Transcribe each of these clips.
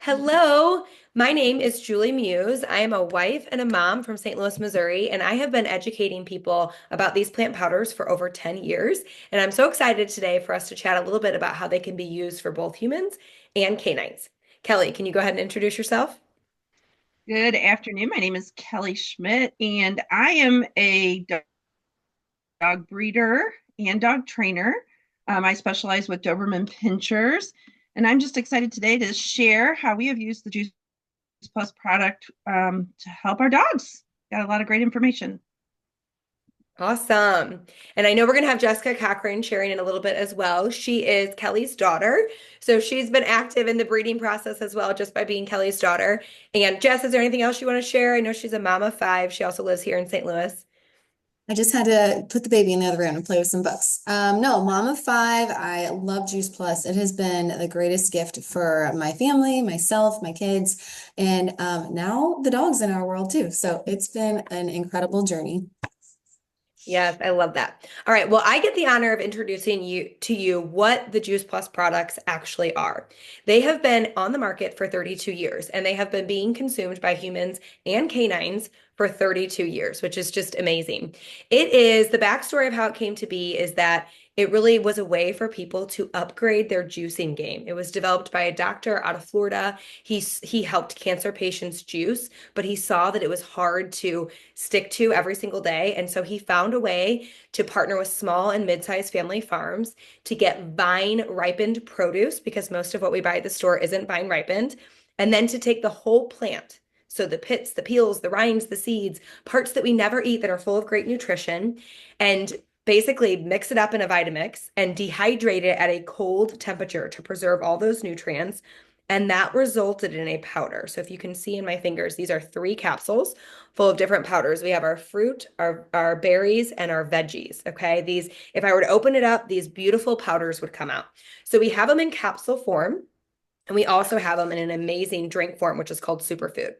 Hello, my name is Julie Muse. I am a wife and a mom from St. Louis, Missouri, and I have been educating people about these plant powders for over 10 years. And I'm so excited today for us to chat a little bit about how they can be used for both humans and canines. Kelly, can you go ahead and introduce yourself? Good afternoon. My name is Kelly Schmidt, and I am a dog breeder and dog trainer. I specialize with Doberman Pinschers, and I'm just excited today to share how we have used the Juice Plus product to help our dogs. Got a lot of great information. Awesome. And I know we're going to have Jessica Cochran sharing in a little bit as well. She is Kelly's daughter. So she's been active in the breeding process as well, just by being Kelly's daughter. And Jess, is there anything else you want to share? I know she's a mom of five. She also lives here in St. Louis. I just had to put the baby in the other room and play with some books. No, mom of five. I love Juice Plus. It has been the greatest gift for my family, myself, my kids, and now the dogs in our world too. So it's been an incredible journey. Yes, I love that. All right. Well, I get the honor of introducing you what the Juice Plus products actually are. They have been on the market for 32 years and they have been being consumed by humans and canines for 32 years, which is just amazing. It is the backstory of how it came to be is that it really was a way for people to upgrade their juicing game. It was developed by a doctor out of Florida. He helped cancer patients juice, but he saw that it was hard to stick to every single day. And so he found a way to partner with small and mid-sized family farms to get vine ripened produce because most of what we buy at the store isn't vine ripened. And then to take the whole plant. So the pits, the peels, the rinds, the seeds, parts that we never eat that are full of great nutrition, and basically mix it up in a Vitamix and dehydrate it at a cold temperature to preserve all those nutrients. And that resulted in a powder. So if you can see in my fingers, these are three capsules full of different powders. We have our fruit, our berries, and our veggies. Okay. These, if I were to open it up, these beautiful powders would come out. So we have them in capsule form. And we also have them in an amazing drink form, which is called superfood.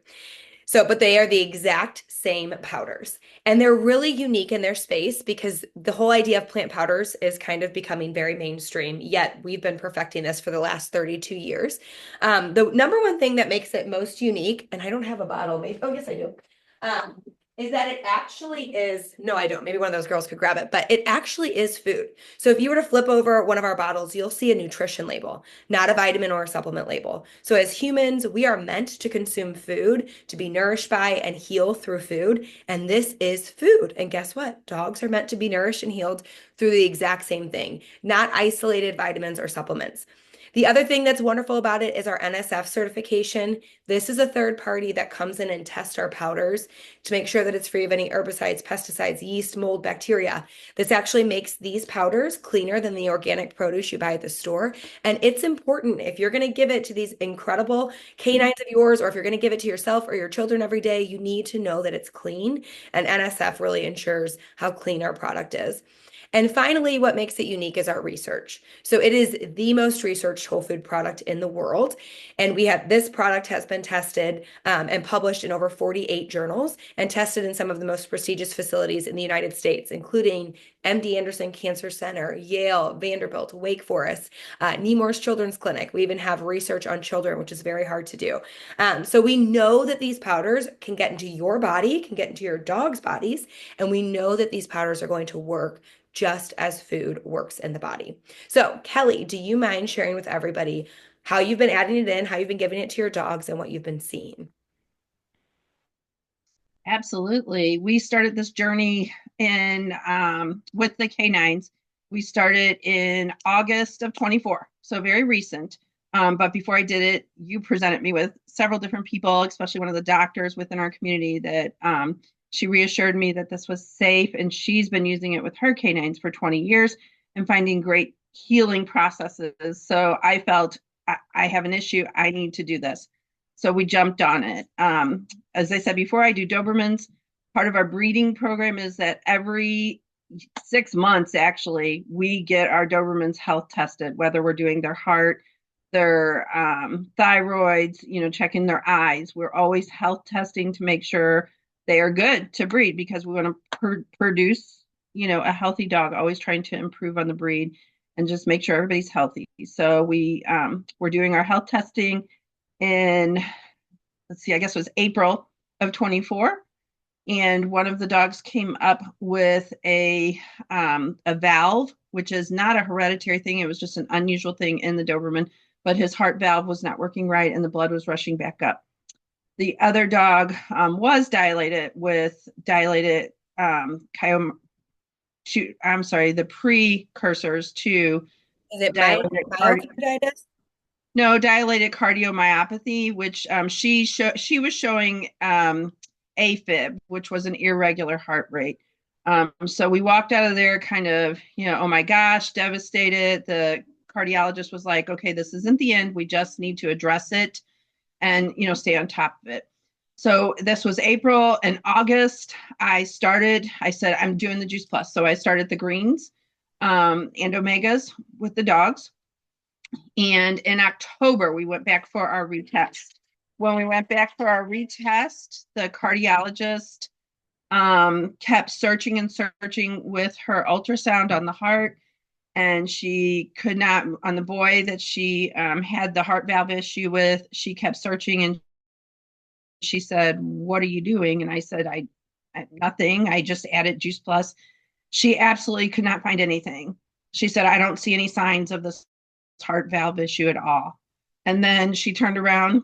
So, but they are the exact same powders. And they're really unique in their space because the whole idea of plant powders is kind of becoming very mainstream. Yet we've been perfecting this for the last 32 years. The number one thing that makes it most unique, and I don't have a bottle, maybe, oh, yes, I do. Um, is that it actually is, no, I don't. Maybe one of those girls could grab it, but it actually is food. So if you were to flip over one of our bottles, you'll see a nutrition label, not a vitamin or a supplement label. So as humans, we are meant to consume food, to be nourished by and heal through food. And this is food. And guess what? Dogs are meant to be nourished and healed through the exact same thing, not isolated vitamins or supplements. The other thing that's wonderful about it is our NSF certification. This is a third party that comes in and tests our powders to make sure that it's free of any herbicides, pesticides, yeast, mold, bacteria. This actually makes these powders cleaner than the organic produce you buy at the store. And it's important if you're going to give it to these incredible canines of yours, or if you're going to give it to yourself or your children every day, you need to know that it's clean. And NSF really ensures how clean our product is. And finally, what makes it unique is our research. So it is the most researched whole food product in the world. And we have this product has been tested and published in over 48 journals and tested in some of the most prestigious facilities in the United States, including MD Anderson Cancer Center, Yale, Vanderbilt, Wake Forest, Nemours Children's Clinic. We even have research on children, which is very hard to do. So we know that these powders can get into your body, can get into your dog's bodies, and we know that these powders are going to work just as food works in the body. So, Kelly, do you mind sharing with everybody how you've been adding it in, how you've been giving it to your dogs, and what you've been seeing? Absolutely. We started this journey in with the canines. We started in August of 24, so very recent. But before I did it, you presented me with several different people, especially one of the doctors within our community that she reassured me that this was safe, and she's been using it with her canines for 20 years and finding great healing processes. So I felt I have an issue. I need to do this. So we jumped on it. As I said before, I do Dobermans. Part of our breeding program is that every 6 months, actually, we get our Dobermans health tested, whether we're doing their heart, their thyroids, checking their eyes. We're always health testing to make sure they are good to breed because we want to produce, a healthy dog, always trying to improve on the breed and just make sure everybody's healthy. So we're doing our health testing in, let's see, I guess it was April of 24. And one of the dogs came up with a valve, which is not a hereditary thing. It was just an unusual thing in the Doberman, but his heart valve was not working right and the blood was rushing back up. The other dog was dilated with dilated I'm sorry, the precursors to Is it dilated myocarditis? no, dilated cardiomyopathy, which she was showing AFib, which was an irregular heart rate. So we walked out of there kind of, oh my gosh, devastated. The cardiologist was like, okay, this isn't the end. We just need to address it and, stay on top of it. So this was April and August. I said, I'm doing the Juice Plus. So I started the greens and omegas with the dogs. And in October, we went back for our retest. When we went back for our retest, the cardiologist kept searching and searching with her ultrasound on the heart. And she could not, on the boy that she had the heart valve issue with, she kept searching and she said, "What are you doing?" And I said, I nothing. I just added Juice Plus. She absolutely could not find anything. She said, "I don't see any signs of this heart valve issue at all." And then she turned around.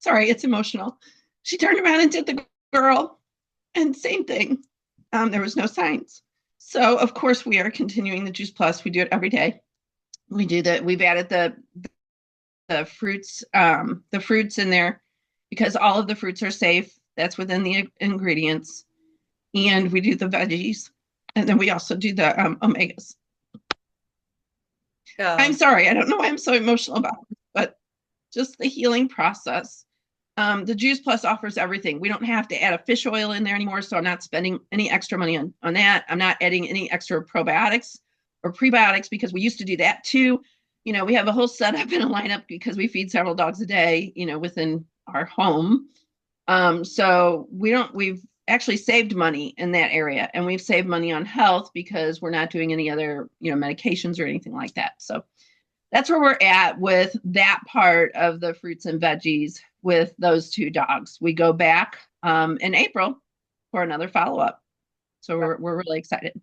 Sorry, it's emotional. She turned around and did the girl, and same thing. There was no signs. So of course we are continuing the Juice Plus. We do it every day. We do that. We've added the fruits in there because all of the fruits are safe. That's within the ingredients. And we do the veggies. And then we also do the omegas. I'm sorry. I don't know why I'm so emotional about it, but just the healing process. The Juice Plus offers everything. We don't have to add a fish oil in there anymore, so I'm not spending any extra money on that. I'm not adding any extra probiotics or prebiotics because we used to do that too. We have a whole setup and a lineup because we feed several dogs a day, within our home. So we've actually saved money in that area, and we've saved money on health because we're not doing any other, medications or anything like that. So that's where we're at with that part of the fruits and veggies with those two dogs. We go back in April for another follow-up. So we're really excited.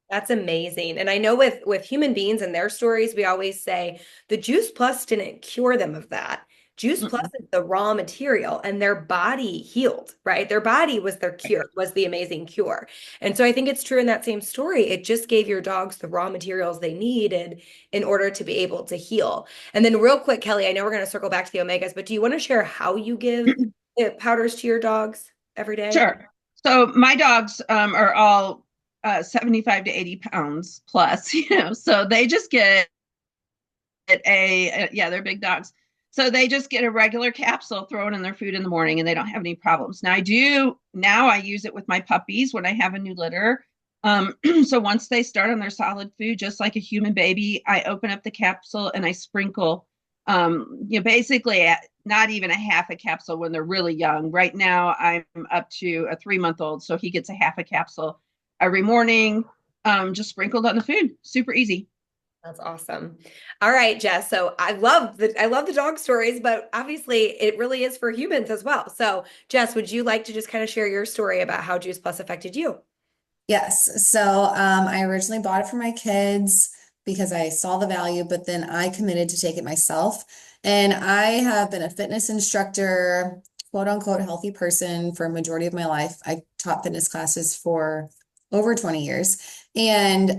That's amazing. And I know with human beings and their stories, we always say the Juice Plus didn't cure them of that. Juice Plus Mm-mm. is the raw material and their body healed, right? Their body was their cure, was the amazing cure. And so I think it's true in that same story. It just gave your dogs the raw materials they needed in order to be able to heal. And then real quick, Kelly, I know we're going to circle back to the omegas, but do you want to share how you give the powders to your dogs every day? Sure. So my dogs are all 75 to 80 pounds plus, so they just get yeah, they're big dogs. So they just get a regular capsule, throw it in their food in the morning, and they don't have any problems. Now I use it with my puppies when I have a new litter. So once they start on their solid food, just like a human baby, I open up the capsule and I sprinkle, basically not even a half a capsule when they're really young. Right now, I'm up to a 3-month-old, so he gets a half a capsule every morning, just sprinkled on the food. Super easy. That's awesome. All right, Jess. So I love the dog stories, but obviously it really is for humans as well. So, Jess, would you like to just kind of share your story about how Juice Plus affected you? Yes. So I originally bought it for my kids because I saw the value, but then I committed to take it myself. And I have been a fitness instructor, quote unquote, healthy person for a majority of my life. I taught fitness classes for over 20 years. And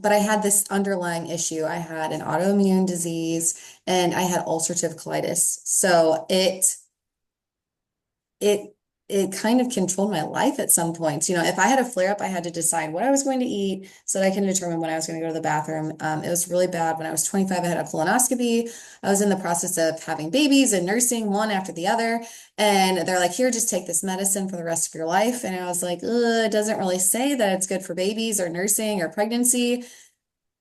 but I had this underlying issue. I had an autoimmune disease and I had ulcerative colitis. So it it kind of controlled my life at some points. If I had a flare up, I had to decide what I was going to eat so that I can determine when I was going to go to the bathroom. It was really bad. When I was 25, I had a colonoscopy. I was in the process of having babies and nursing one after the other. And they're like, here, just take this medicine for the rest of your life. And I was like, ugh, it doesn't really say that it's good for babies or nursing or pregnancy.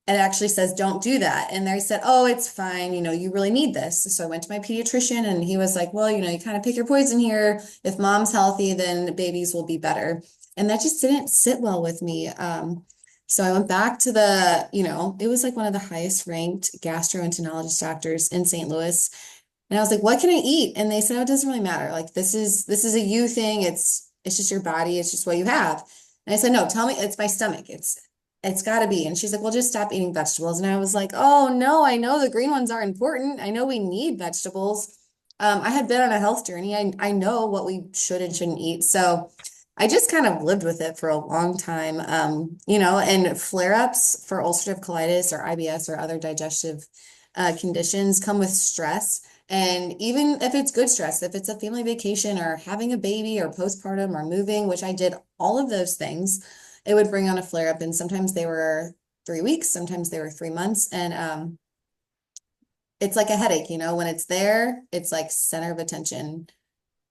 It actually says don't do that. And they said, oh, it's fine. You really need this. So I went to my pediatrician and he was like, well, you kind of pick your poison here. If mom's healthy, then babies will be better. And that just didn't sit well with me. So I went back to the, it was like one of the highest ranked gastroenterologist doctors in St. Louis. And I was like, what can I eat? And they said, oh, it doesn't really matter. Like this is a you thing. It's just your body. It's just what you have. And I said, no, tell me, it's my stomach. It's gotta be. And she's like, well, just stop eating vegetables. And I was like, oh no, I know the green ones are important. I know we need vegetables. I had been on a health journey. I know what we should and shouldn't eat. So I just kind of lived with it for a long time. And flare-ups for ulcerative colitis or IBS or other digestive conditions come with stress. And even if it's good stress, if it's a family vacation or having a baby or postpartum or moving, which I did all of those things, it would bring on a flare up. And sometimes they were 3 weeks, sometimes they were 3 months. And it's like a headache, when it's there, it's like center of attention.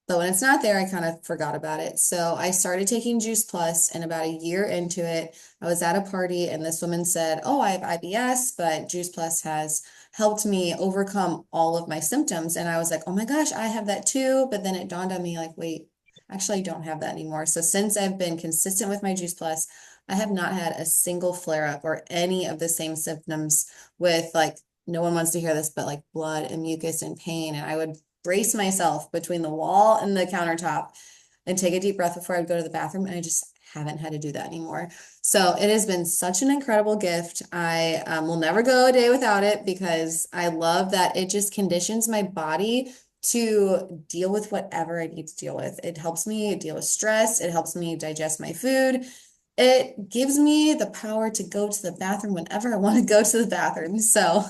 But when it's not there, I kind of forgot about it. So I started taking Juice Plus, and about a year into it, I was at a party and this woman said, oh, I have IBS, but Juice Plus has helped me overcome all of my symptoms. And I was like, oh my gosh, I have that too. But then it dawned on me like, wait, actually, I don't have that anymore. So since I've been consistent with my Juice Plus, I have not had a single flare up or any of the same symptoms with like, no one wants to hear this, but like blood and mucus and pain. And I would brace myself between the wall and the countertop and take a deep breath before I'd go to the bathroom. And I just haven't had to do that anymore. So it has been such an incredible gift. I will never go a day without it because I love that it just conditions my body to deal with whatever I need to deal with. It helps me deal with stress. It helps me digest my food. It gives me the power to go to the bathroom whenever I want to go to the bathroom. So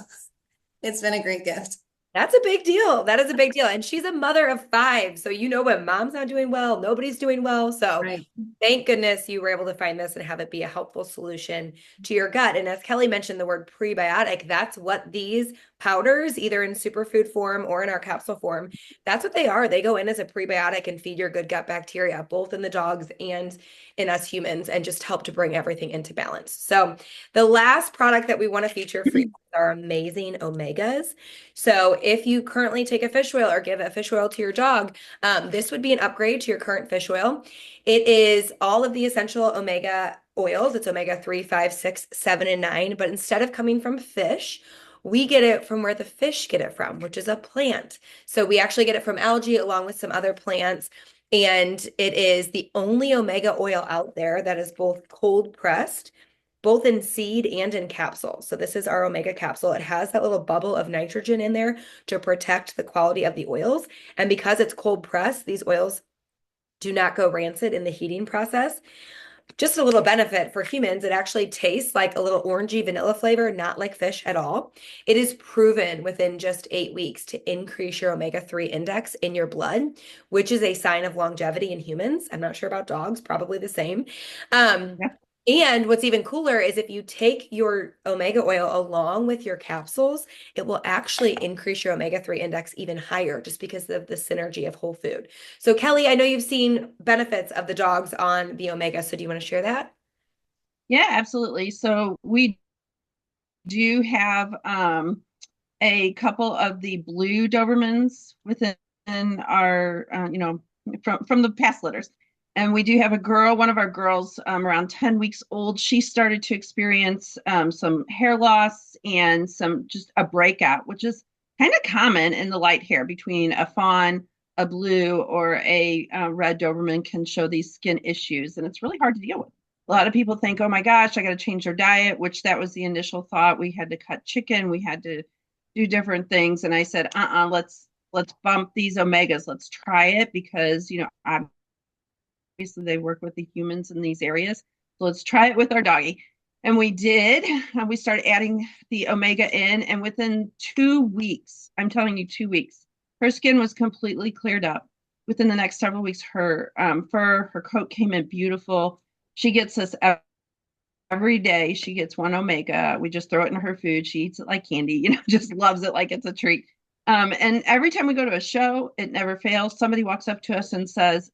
it's been a great gift. That's a big deal. That is a big deal. And she's a mother of five. So you know when mom's not doing well, nobody's doing well. So Right. thank goodness you were able to find this and have it be a helpful solution to your gut. And as Kelly mentioned, the word prebiotic, that's what these powders, either in superfood form or in our capsule form, that's what they are. They go in as a prebiotic and feed your good gut bacteria, both in the dogs and in us humans, and just help to bring everything into balance. So the last product that we want to feature for you are amazing omegas. So if you currently take a fish oil or give a fish oil to your dog, this would be an upgrade to your current fish oil. It is all of the essential omega oils. It's omega 3, 5, 6, 7, and 9. But instead of coming from fish, we get it from where the fish get it from, which is a plant. So we actually get it from algae along with some other plants. And it is the only omega oil out there that is both cold pressed, both in seed and in capsule. So this is our omega capsule. It has that little bubble of nitrogen in there to protect the quality of the oils. And because it's cold pressed, these oils do not go rancid in the heating process. Just a little benefit for humans, it actually tastes like a little orangey vanilla flavor, not like fish at all. It is proven within just 8 weeks to increase your omega-3 index in your blood, which is a sign of longevity in humans. I'm not sure about dogs, probably the same. Um, Yep. and what's even cooler is if you take your omega oil along with your capsules, it will actually increase your omega-3 index even higher just because of the synergy of whole food. So Kelly, I know you've seen benefits of the dogs on the omega, so do you want to share that? Yeah, absolutely. So we do have a couple of the blue Dobermans within our, from the past litters. And we do have a girl, one of our girls, around 10 weeks old. She started to experience some hair loss and some just a breakout, which is kind of common in the light hair between a fawn, a blue, or a red Doberman can show these skin issues. And it's really hard to deal with. A lot of people think, oh my gosh, I got to change their diet, which that was the initial thought. We had to cut chicken. We had to do different things. And I said, let's bump these omegas. Let's try it because, obviously they work with the humans in these areas. So let's try it with our doggy. And we did. We started adding the omega in, and within 2 weeks, I'm telling you, 2 weeks, her skin was completely cleared up. Within the next several weeks, her fur, her coat came in beautiful. She gets this every day. She gets one omega. We just throw it in her food. She eats it like candy, just loves it like it's a treat. And every time we go to a show, it never fails. Somebody walks up to us and says,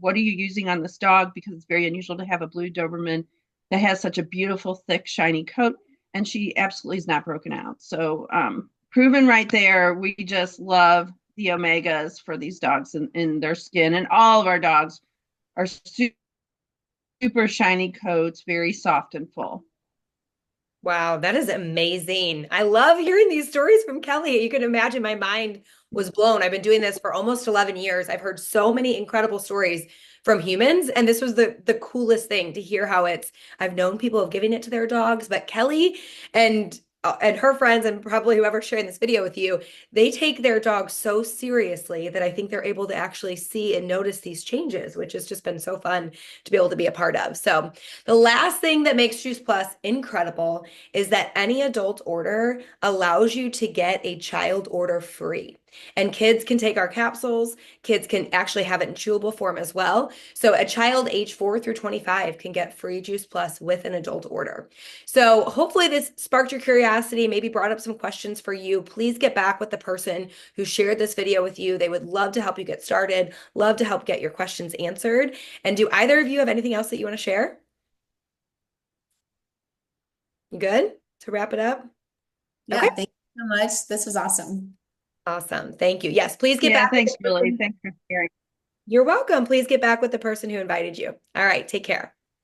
what are you using on this dog? Because it's very unusual to have a blue Doberman that has such a beautiful, thick, shiny coat. And she absolutely is not broken out. So proven right there. We just love the omegas for these dogs in their skin. And all of our dogs are super shiny coats, very soft and full. Wow, that is amazing. I love hearing these stories from Kelly. You can imagine my mind was blown. I've been doing this for almost 11 years. I've heard so many incredible stories from humans, and this was the coolest thing to hear how it's I've known people of giving it to their dogs, but Kelly and her friends and probably whoever's sharing this video with you, they take their dogs so seriously that I think they're able to actually see and notice these changes, which has just been so fun to be able to be a part of. So, the last thing that makes Juice Plus incredible is that any adult order allows you to get a child order free. And kids can take our capsules. Kids can actually have it in chewable form as well. So a child age 4 through 25 can get free Juice Plus with an adult order. So hopefully this sparked your curiosity, maybe brought up some questions for you. Please get back with the person who shared this video with you. They would love to help you get started, love to help get your questions answered. And do either of you have anything else that you want to share? You good to wrap it up? Okay, Yeah, thank you so much. This was awesome. awesome. Thank you. Yes, please get Yeah, back with thanks, the Julie. person. Thanks for sharing. You're welcome. Please get back with the person who invited you. All right, take care.